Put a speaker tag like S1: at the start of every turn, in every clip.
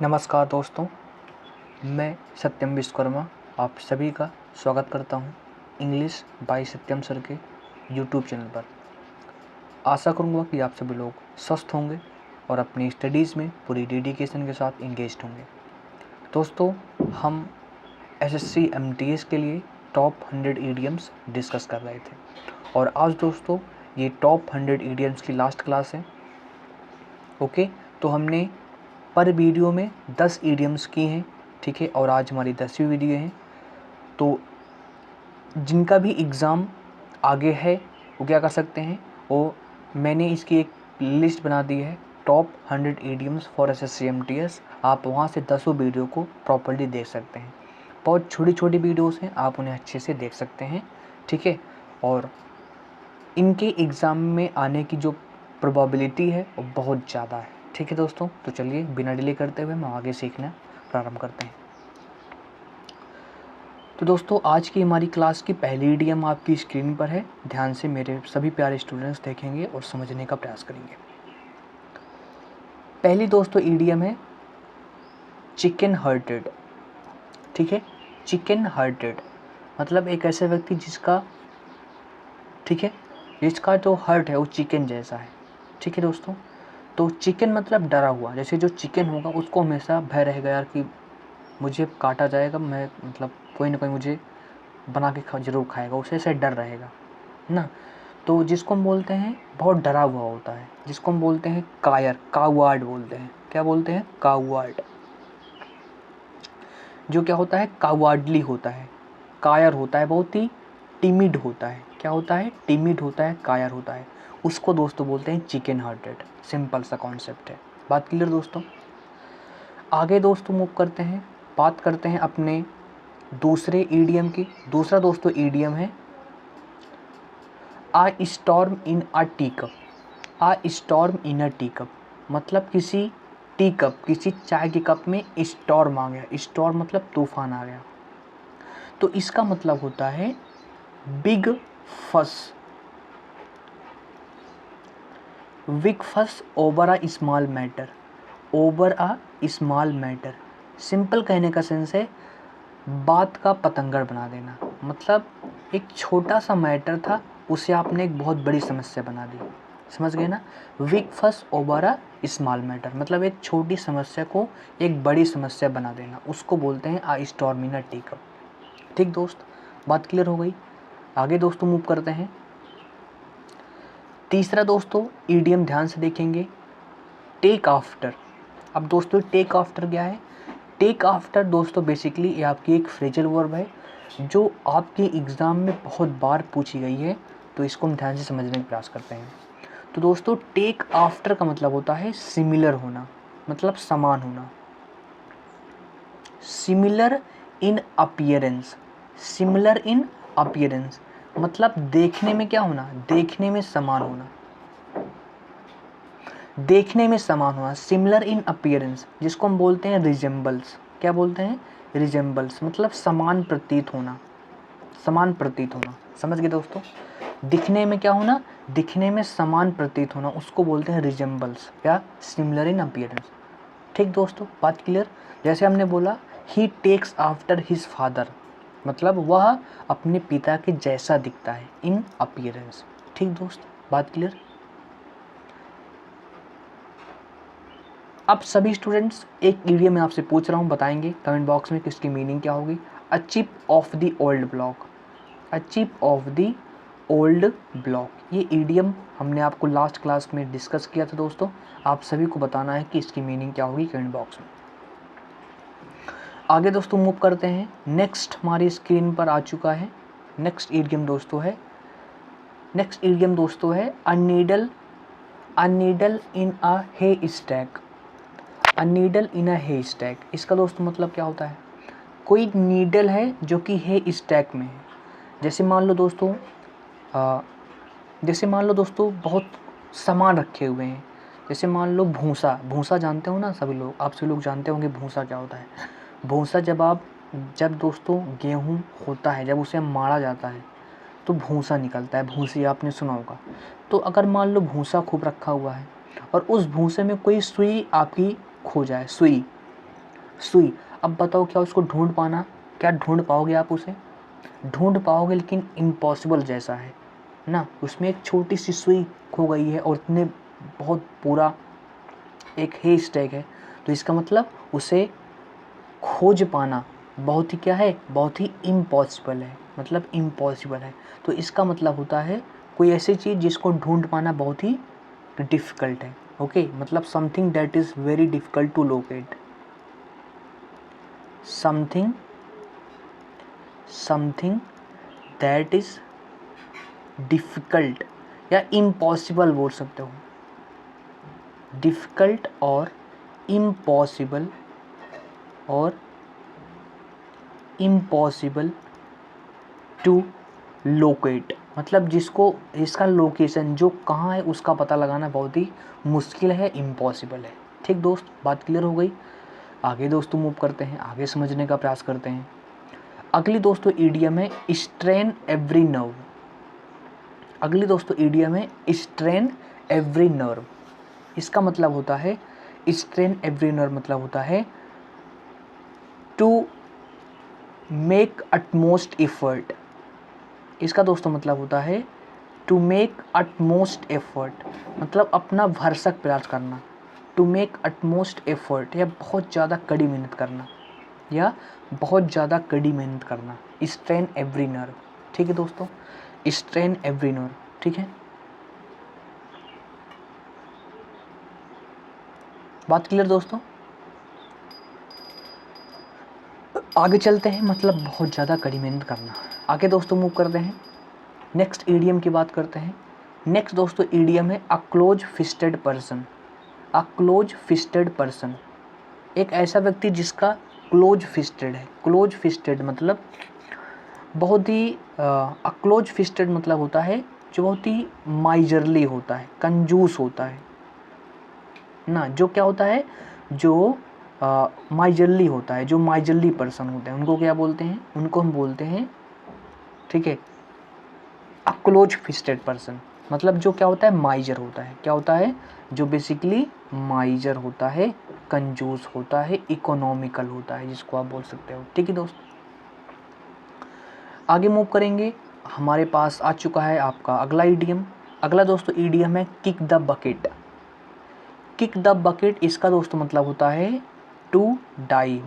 S1: नमस्कार दोस्तों, मैं सत्यम विश्वकर्मा आप सभी का स्वागत करता हूं इंग्लिश बाय सत्यम सर के यूट्यूब चैनल पर। आशा करूंगा कि आप सभी लोग स्वस्थ होंगे और अपनी स्टडीज़ में पूरी डेडिकेशन के साथ इंगेज्ड होंगे। दोस्तों, हम एसएससी एमटीएस के लिए टॉप 100 ईडियम्स डिस्कस कर रहे थे और आज दोस्तों ये टॉप 100 ईडियम्स की लास्ट क्लास है। ओके, तो हमने पर वीडियो में 10 ईडियम्स की हैं, ठीक है, और आज हमारी 10वीं वीडियो है। तो जिनका भी एग्ज़ाम आगे है वो क्या कर सकते हैं, वो मैंने इसकी एक लिस्ट बना दी है top 100 idioms for SSC MTS. आप वहाँ से 10 वीडियो को प्रॉपर्ली देख सकते हैं। बहुत छोटी छोटी वीडियोस हैं, आप उन्हें अच्छे से देख सकते हैं, ठीक है। और इनके एग्ज़ाम में आने की जो प्रोबेबिलिटी है वो बहुत ज़्यादा है, ठीक है दोस्तों। तो चलिए बिना डिले करते हुए हम आगे सीखना प्रारंभ करते हैं। तो दोस्तों, आज की हमारी क्लास की पहली ईडियम आपकी स्क्रीन पर है। ध्यान से मेरे सभी प्यारे स्टूडेंट्स देखेंगे और समझने का प्रयास करेंगे। पहली दोस्तों ईडियम है चिकन हार्टेड, ठीक है। चिकन हार्टेड मतलब एक ऐसा व्यक्ति जिसका, ठीक है, जिसका जो हार्ट है वो चिकन जैसा है, ठीक है दोस्तों। तो चिकन मतलब डरा हुआ, जैसे जो चिकन होगा उसको हमेशा भय रहेगा यार कि मुझे काटा जाएगा, मैं मतलब कोई ना कोई मुझे बना के जरूर खाएगा, उसे ऐसे डर रहेगा ना। तो जिसको हम बोलते हैं बहुत डरा हुआ होता है, जिसको हम बोलते हैं कायर, कावर्ड बोलते हैं। क्या बोलते हैं? कावर्ड। जो क्या होता है, कावर्डली होता है, कायर होता है, बहुत ही टिमिड होता है। क्या होता है? टिमिड होता है, कायर होता है। उसको दोस्तों बोलते हैं चिकन हार्टेड। सिंपल सा कॉन्सेप्ट है। बात क्लियर दोस्तों? आगे दोस्तों मूव करते हैं, बात करते हैं अपने दूसरे ईडियम की। दूसरा दोस्तों ईडियम है a storm in a tea cup. A storm in a tea cup मतलब किसी टी कप, किसी चाय के कप में स्टॉर्म आ गया। स्टॉर्म मतलब तूफान आ गया। तो इसका मतलब होता है बिग फस, बिग फस over a small matter, over a small matter. Simple कहने का सेंस है बात का पतंगड़ बना देना। मतलब एक छोटा सा मैटर था, उसे आपने एक बहुत बड़ी समस्या बना दी। समझ गए ना? बिग फस ओवर अ स्मॉल मैटर मतलब एक छोटी समस्या को एक बड़ी समस्या बना देना, उसको बोलते हैं a storm in a tea cup. ठीक दोस्त, बात क्लियर हो गई। आगे दोस्तों मूव करते हैं। तीसरा दोस्तों ईडियम ध्यान से देखेंगे, टेक आफ्टर। अब दोस्तों टेक आफ्टर क्या है? टेक आफ्टर दोस्तों बेसिकली ये आपकी एक फ्रेजल वर्ब है जो आपके एग्ज़ाम में बहुत बार पूछी गई है। तो इसको हम ध्यान से समझने का प्रयास करते हैं। तो दोस्तों टेक आफ्टर का मतलब होता है सिमिलर होना, मतलब समान होना। Similar in appearance, similar in appearance मतलब देखने में क्या होना? देखने में समान होना, देखने में समान होना। सिमिलर इन अपीयरेंस जिसको हम बोलते हैं रिजेंबल्स। क्या बोलते हैं? रिजेंबल्स मतलब समान प्रतीत होना, समान प्रतीत होना। समझ गए दोस्तों? दिखने में क्या होना? दिखने में समान प्रतीत होना, उसको बोलते हैं रिजेंबल्स या सिमिलर इन अपीयरेंस। ठीक दोस्तों, बात क्लियर? जैसे हमने बोला ही टेक्स आफ्टर हिज फादर मतलब वह अपने पिता के जैसा दिखता है, इन अपीयरेंस। ठीक दोस्त, बात क्लियर? अब सभी स्टूडेंट्स एक ईडियम मैं आपसे पूछ रहा हूँ, बताएंगे कमेंट बॉक्स में कि इसकी मीनिंग क्या होगी। A chip off the old block, a chip off the old block. ये ईडियम हमने आपको लास्ट क्लास में डिस्कस किया था दोस्तों। आप सभी को बताना है कि इसकी मीनिंग क्या होगी कमेंट बॉक्स में। आगे दोस्तों मूव करते हैं। नेक्स्ट हमारी स्क्रीन पर आ चुका है नेक्स्ट ईडियम दोस्तों है, नेक्स्ट ईडियम दोस्तों है a needle, a needle in a haystack, a needle in a haystack. इसका दोस्तों मतलब क्या होता है? कोई नीडल है जो कि हे स्टैक में है। जैसे मान लो दोस्तों जैसे मान लो दोस्तों बहुत सामान रखे हुए हैं। जैसे मान लो भूसा, भूसा जानते हो ना सभी लोग, आप सभी लोग जानते होंगे भूसा क्या होता है। भूसा जब दोस्तों गेहूँ होता है, जब उसे मारा जाता है तो भूसा निकलता है, भूसी आपने सुना होगा। तो अगर मान लो भूसा खूब रखा हुआ है और उस भूसे में कोई सुई आपकी खो जाए, सुई, सुई। अब बताओ क्या उसको ढूंढ पाना, क्या ढूंढ पाओगे आप उसे? ढूंढ पाओगे लेकिन इम्पॉसिबल जैसा है ना। उसमें एक छोटी सी सुई खो गई है और इतने बहुत पूरा एक हे स्टैक है, तो इसका मतलब उसे खोज पाना बहुत ही क्या है, बहुत ही इम्पॉसिबल है, मतलब इम्पॉसिबल है। तो इसका मतलब होता है कोई ऐसी चीज़ जिसको ढूंढ पाना बहुत ही डिफ़िकल्ट है। ओके, मतलब something that is very difficult to locate, something that is difficult या इम्पॉसिबल बोल सकते हो, डिफ़िकल्ट और इम्पॉसिबल टू लोकेट, मतलब जिसको इसका लोकेशन जो कहाँ है उसका पता लगाना बहुत ही मुश्किल है, इम्पॉसिबल है। ठीक दोस्त, बात क्लियर हो गई। आगे दोस्तों मूव करते हैं, आगे समझने का प्रयास करते हैं। अगली दोस्तों ईडियम है स्ट्रेन एवरी नर्व। अगली दोस्तों ईडियम है स्ट्रेन एवरी नर्व। इसका मतलब होता है, स्ट्रेन एवरी नर्व मतलब होता है टू मेक अटमोस्ट एफर्ट। इसका दोस्तों मतलब होता है टू मेक अटमोस्ट एफर्ट, मतलब अपना भरसक प्रयास करना। टू मेक अटमोस्ट एफर्ट या बहुत ज़्यादा कड़ी मेहनत करना, या बहुत ज़्यादा कड़ी मेहनत करना। स्ट्रेन एवरी नर्व, ठीक है दोस्तों, स्ट्रेन एवरी नर्व, ठीक है। बात क्लियर दोस्तों? आगे चलते हैं, मतलब बहुत ज़्यादा कड़ी मेहनत करना। आगे दोस्तों मूव करते हैं, नेक्स्ट ईडियम की बात करते हैं। नेक्स्ट दोस्तों ईडियम है a close fisted person. A close fisted person, एक ऐसा व्यक्ति जिसका क्लोज फिस्टेड है। क्लोज फिस्टेड मतलब बहुत ही क्लोज फिस्टेड मतलब होता है जो बहुत ही माइजरली होता है, कंजूस होता है ना। जो क्या होता है, जो माइजरली होता है, जो माइजरली पर्सन होते हैं उनको क्या बोलते हैं, उनको हम बोलते हैं, ठीक है, अ क्लोज फिस्टेड पर्सन। मतलब जो क्या होता है, माइजर होता है। क्या होता है, जो बेसिकली माइजर होता है, कंजूस होता है, इकोनॉमिकल होता है, जिसको आप बोल सकते हो। ठीक है दोस्त, आगे मूव करेंगे। हमारे पास आ चुका है आपका अगला ईडियम। अगला दोस्तों ईडियम है kick the bucket. Kick the bucket, इसका दोस्तों मतलब होता है टू डाई,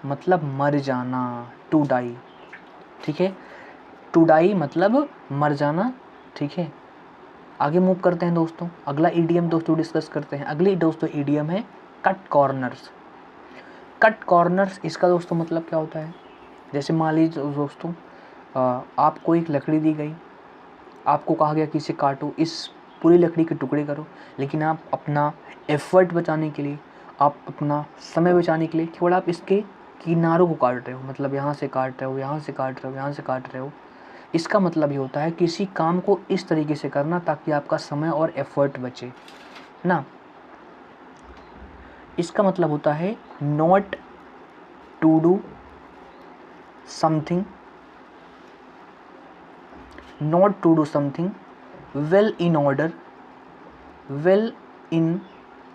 S1: मतलब मर जाना, टू डाई, ठीक है। टू डाई मतलब मर जाना, ठीक है। आगे मूव करते हैं दोस्तों, अगला ईडियम दोस्तों डिस्कस करते हैं। अगली दोस्तों ईडियम है कट कॉर्नर्स। कट कॉर्नर्स, इसका दोस्तों मतलब क्या होता है, जैसे मान लीजिए दोस्तों आपको एक लकड़ी दी गई, आपको कहा गया कि इसे काटो, इस पूरी लकड़ी के टुकड़े करो, लेकिन आप अपना एफर्ट बचाने के लिए, आप अपना समय बचाने के लिए केवल आप इसके किनारों को काट रहे हो, मतलब यहाँ से काट रहे हो, यहाँ से काट रहे हो, यहाँ से काट रहे हो। इसका मतलब ये होता है किसी काम को इस तरीके से करना ताकि आपका समय और एफर्ट बचे ना। इसका मतलब होता है not to do something, not to do something well in order, well in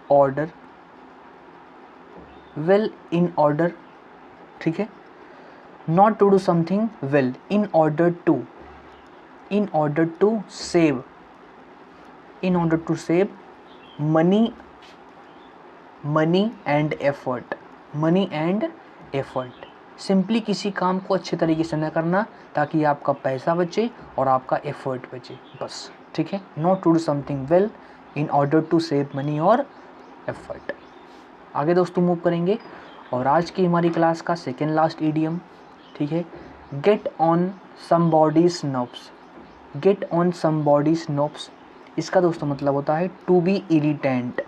S1: order, well in order, ठीक है। Not to do something well in order to, in order to save, in order to save money, money and effort, money and effort. Simply किसी काम को अच्छे तरीके से न करना ताकि आपका पैसा बचे और आपका एफर्ट बचे, बस, ठीक है। Not to do something well in order to save money और एफर्ट। आगे दोस्तों मूव करेंगे और आज की हमारी क्लास का सेकेंड लास्ट ईडियम, ठीक है, get on somebody's nerves. Get on somebody's nerves, इसका दोस्तों मतलब होता है to be irritant.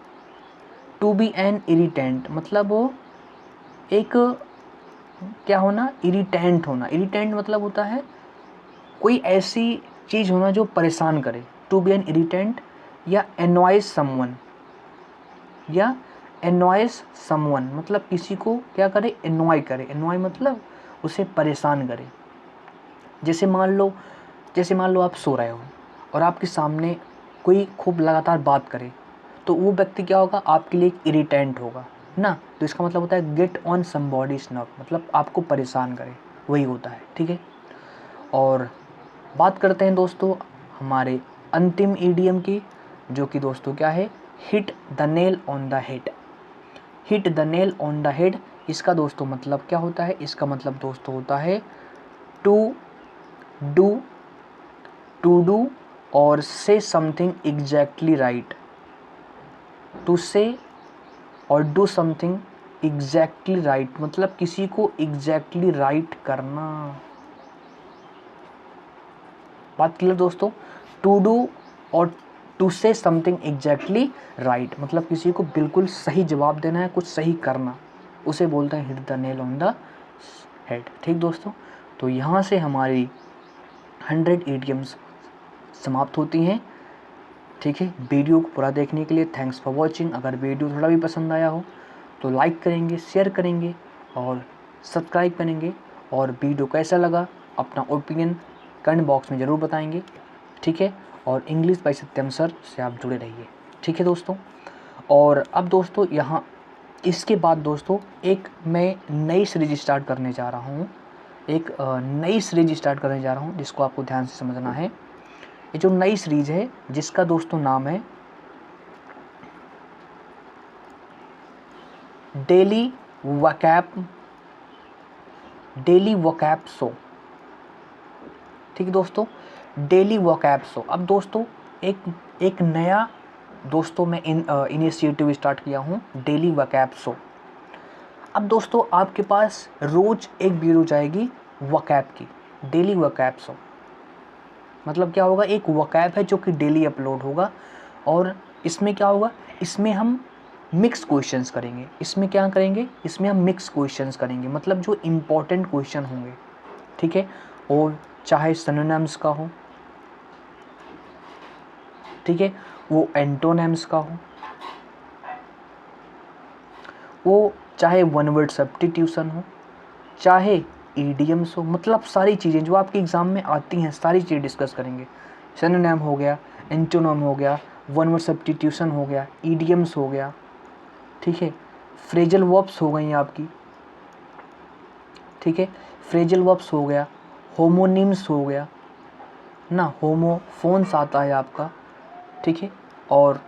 S1: To be an irritant मतलब वो एक क्या होना, इरिटेंट होना। इरिटेंट मतलब होता है कोई ऐसी चीज़ होना जो परेशान करे। टू बी एन इरिटेंट या एनॉयज समवन, या एनॉयज समवन मतलब किसी को क्या करे, एनॉय करे। एनॉय मतलब उसे परेशान करे। जैसे मान लो आप सो रहे हो और आपके सामने कोई खूब लगातार बात करे, तो वो व्यक्ति क्या होगा, आपके लिए एक इरिटेंट होगा ना, तो इसका मतलब होता है गेट ऑन समबॉडीज नर्व, मतलब आपको परेशान करे, वही होता है। ठीक है, और बात करते हैं दोस्तों हमारे अंतिम ईडियम की, जो कि दोस्तों क्या है, hit the nail on the head. Hit the nail on the head, इसका दोस्तों मतलब क्या होता है, इसका मतलब दोस्तों होता है टू डू और से समथिंग एग्जैक्टली राइट। टू से और डू समथिंग एग्जैक्टली राइट, मतलब किसी को एग्जैक्टली राइट करना। बात क्लियर दोस्तों, टू डू और to say something exactly right, मतलब किसी को बिल्कुल सही जवाब देना है, कुछ सही करना, उसे बोलते हैं hit the nail on the head. ठीक दोस्तों, तो यहाँ से हमारी 100 ईडियम्स समाप्त होती हैं। ठीक है, वीडियो को पूरा देखने के लिए थैंक्स फॉर वॉचिंग। अगर वीडियो थोड़ा भी पसंद आया हो तो लाइक करेंगे, शेयर करेंगे और सब्सक्राइब करेंगे, और वीडियो कैसा लगा अपना ओपिनियन कमेंट बॉक्स में ज़रूर बताएंगे। ठीक है, और इंग्लिश बाय सत्यम सर से आप जुड़े रहिए। ठीक है दोस्तों, और अब दोस्तों यहाँ इसके बाद दोस्तों एक मैं नई सीरीज स्टार्ट करने जा रहा हूँ, एक नई सीरीज स्टार्ट करने जा रहा हूँ, जिसको आपको ध्यान से समझना है। ये जो नई सीरीज है जिसका दोस्तों नाम है डेली वोकैब शो। ठीक है दोस्तों, डेली वोकैब शो। अब दोस्तों एक नया दोस्तों मैं इनिशिएटिव स्टार्ट किया हूँ, डेली वोकैब शो। अब दोस्तों आपके पास रोज़ एक वीडियो जाएगी वोकैब की, डेली वोकैब शो। मतलब क्या होगा, एक वोकैब है जो कि डेली अपलोड होगा, और इसमें क्या होगा, इसमें हम मिक्स क्वेश्चंस करेंगे। इसमें क्या करेंगे, इसमें हम मिक्स क्वेश्चंस करेंगे, मतलब जो इम्पोर्टेंट क्वेश्चन होंगे। ठीक है, और चाहे सिनोनिम्स का हो, ठीक है, वो एंटोनिम्स का हो, वो चाहे वन वर्ड सब्स्टिट्यूशन हो, चाहे ईडियम्स हो, मतलब सारी चीज़ें जो आपके एग्ज़ाम में आती हैं सारी चीज़ें डिस्कस करेंगे। सिनोनिम हो गया, एंटोनिम हो गया, वन वर्ड सब्स्टिट्यूशन हो गया, ईडियम्स हो गया, ठीक है, फ्रेजल वर्ब्स हो गई आपकी, ठीक है, फ्रेजल वर्ब्स हो गया, होमोनिम्स हो गया ना, होमोफोन्स आता है आपका। ठीक है, और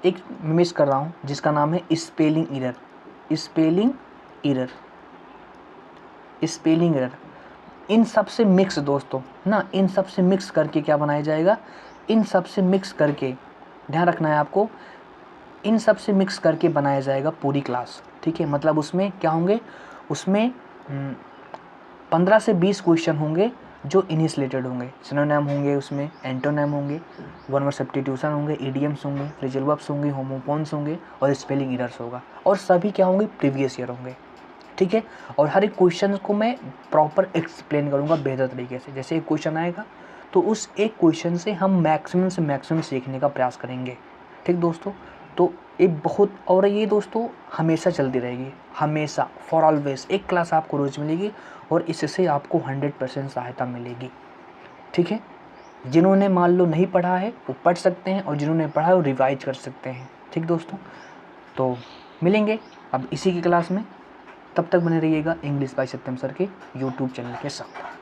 S1: एक मिस कर रहा हूँ जिसका नाम है स्पेलिंग एरर। इन सब से मिक्स दोस्तों ना, इन सब से मिक्स करके क्या बनाया जाएगा, इन सब से मिक्स करके, ध्यान रखना है आपको, इन सब से मिक्स करके बनाया जाएगा पूरी क्लास। ठीक है, मतलब उसमें क्या होंगे, उसमें 15 से 20 क्वेश्चन होंगे जो इन्हीं से रिलेटेड होंगे। सिनोनिम होंगे, उसमें एंटोनिम होंगे, वन वर्ड सब्स्टिट्यूशन होंगे, इडियम्स होंगे, फ्रेजल वर्ब्स होंगे, होमोफोन्स होंगे, और स्पेलिंग एरर्स होगा, और सभी क्या होंगे, प्रीवियस ईयर होंगे। ठीक है, और हर एक क्वेश्चन को मैं प्रॉपर एक्सप्लेन करूँगा बेहतर तरीके से। जैसे एक क्वेश्चन आएगा तो उस एक क्वेश्चन से हम मैक्सिमम से मैक्सिमम सीखने का प्रयास करेंगे। ठीक दोस्तों, तो एक बहुत, और ये दोस्तों हमेशा चलती रहेगी, हमेशा फॉर ऑलवेज एक क्लास आपको रोज़ मिलेगी, और इससे आपको 100% सहायता मिलेगी। ठीक है, जिन्होंने मान लो नहीं पढ़ा है वो पढ़ सकते हैं, और जिन्होंने पढ़ा है वो रिवाइज कर सकते हैं। ठीक दोस्तों, तो मिलेंगे अब इसी की क्लास में, तब तक बने रहिएगा इंग्लिश बाय सत्यम सर के यूट्यूब चैनल के साथ।